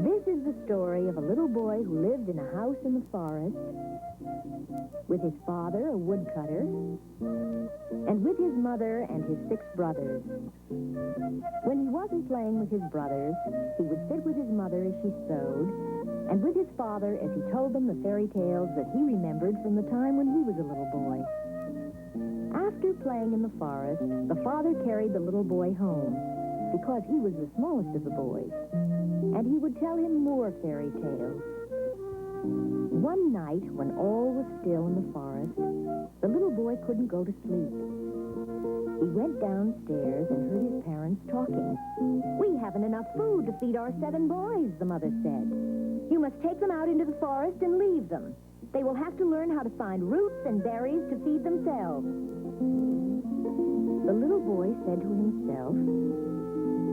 This is the story of a little boy who lived in a house in the forest with his father, a woodcutter, and with his mother and his 6 brothers. When he wasn't playing with his brothers, he would sit with his mother as she sewed, and with his father as he told them the fairy tales that he remembered from the time when he was a little boy. After playing in the forest, the father carried the little boy home, because he was the smallest of the boys, and he would tell him more fairy tales. One night, when all was still in the forest, the little boy couldn't go to sleep. He went downstairs and heard his parents talking. "We haven't enough food to feed our 7 boys," the mother said. "You must take them out into the forest and leave them. They will have to learn how to find roots and berries to feed themselves." The little boy said to himself,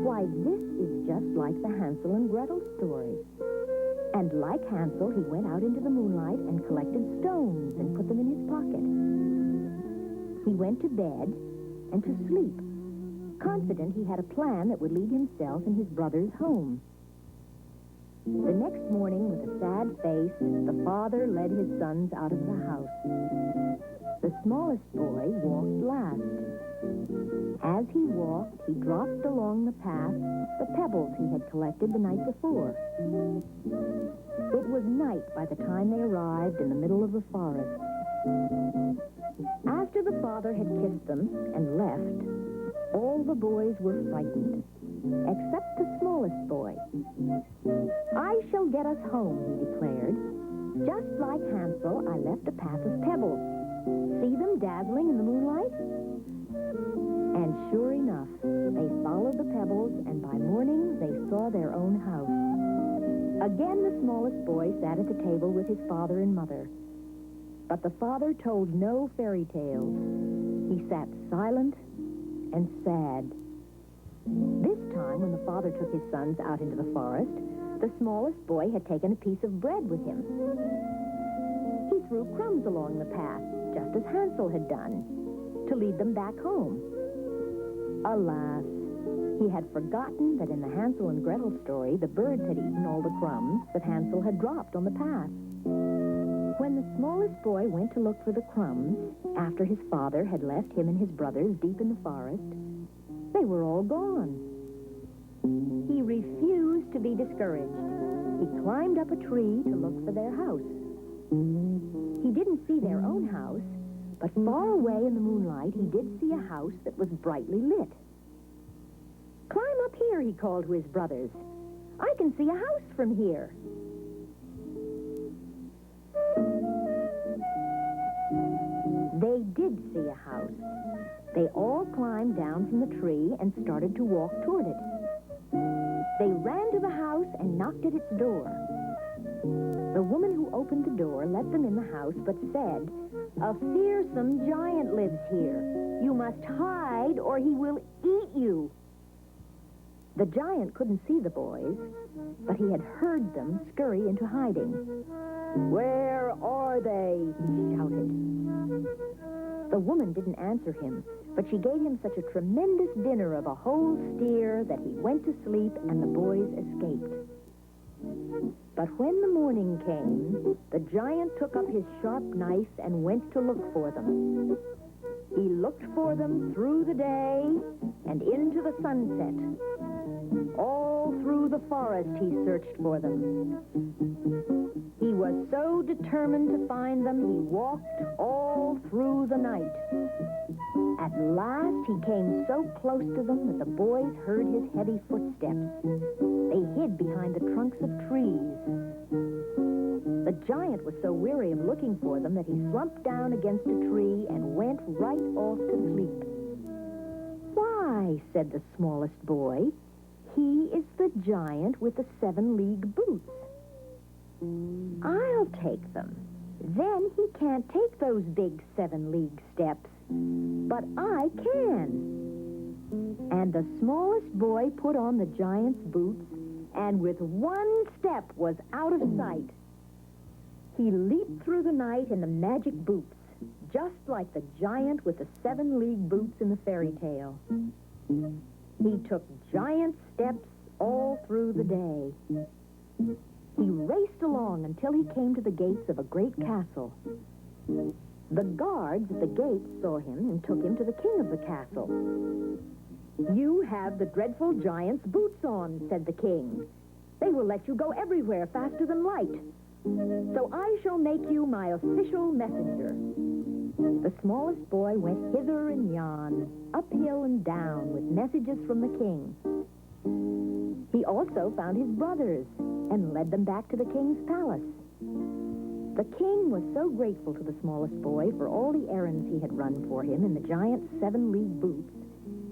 "Why, this is just like the Hansel and Gretel story." And like Hansel, he went out into the moonlight and collected stones and put them in his pocket. He went to bed and to sleep, confident he had a plan that would lead himself and his brothers home. The next morning, with a sad face, the father led his sons out of the house. The smallest boy walked last. As he walked, he dropped along the path the pebbles he had collected the night before. It was night by the time they arrived in the middle of the forest. After the father had kissed them and left, all the boys were frightened, except the smallest boy. "I shall get us home," he declared. "Just like Hansel, I left a path of pebbles. See them dazzling in the moonlight?" And sure enough, they followed the pebbles, and by morning they saw their own house. Again the smallest boy sat at the table with his father and mother. But the father told no fairy tales. He sat silent and sad. This time, when the father took his sons out into the forest, the smallest boy had taken a piece of bread with him. He threw crumbs along the path, just as Hansel had done, to lead them back home. Alas, he had forgotten that in the Hansel and Gretel story, the birds had eaten all the crumbs that Hansel had dropped on the path. When the smallest boy went to look for the crumbs, after his father had left him and his brothers deep in the forest, they were all gone. He refused to be discouraged. He climbed up a tree to look for their house. He didn't see their own house, but far away in the moonlight, he did see a house that was brightly lit. "Climb up here," he called to his brothers. "I can see a house from here." They did see a house. They all climbed down from the tree and started to walk toward it. They ran to the house and knocked at its door. The woman who opened the door let them in the house, but said, "A fearsome giant lives here. You must hide or he will eat you." The giant couldn't see the boys, but he had heard them scurry into hiding. "Where are they?" he shouted. The woman didn't answer him, but she gave him such a tremendous dinner of a whole steer that he went to sleep and the boys escaped. But when the morning came, the giant took up his sharp knife and went to look for them. He looked for them through the day and into the sunset. All through the forest he searched for them. He was so determined to find them, he walked all through the night. At last, he came so close to them that the boys heard his heavy footsteps. They hid behind the trunks of trees. The giant was so weary of looking for them that he slumped down against a tree and went right off to sleep. "Why," said the smallest boy, "he is the giant with the 7-league boots. I'll take them. Then he can't take those big 7-league steps. But I can." And the smallest boy put on the giant's boots and with one step was out of sight. He leaped through the night in the magic boots, just like the giant with the 7-league boots in the fairy tale. He took giant steps all through the day. He raced along until he came to the gates of a great castle. The guards at the gates saw him and took him to the king of the castle. "You have the dreadful giant's boots on," said the king. "They will let you go everywhere faster than light. So I shall make you my official messenger." The smallest boy went hither and yon, uphill and down, with messages from the king. He also found his brothers and led them back to the king's palace. The king was so grateful to the smallest boy for all the errands he had run for him in the giant's 7-league boots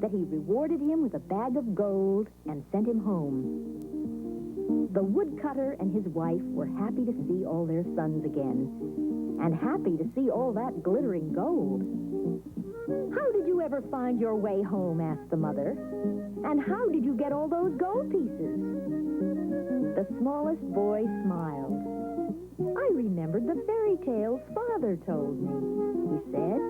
that he rewarded him with a bag of gold and sent him home. The woodcutter and his wife were happy to see all their sons again, and happy to see all that glittering gold. "How did you ever find your way home?" asked the mother. "And how did you get all those gold pieces?" The smallest boy smiled. "I remembered the fairy tales Father told me," he said.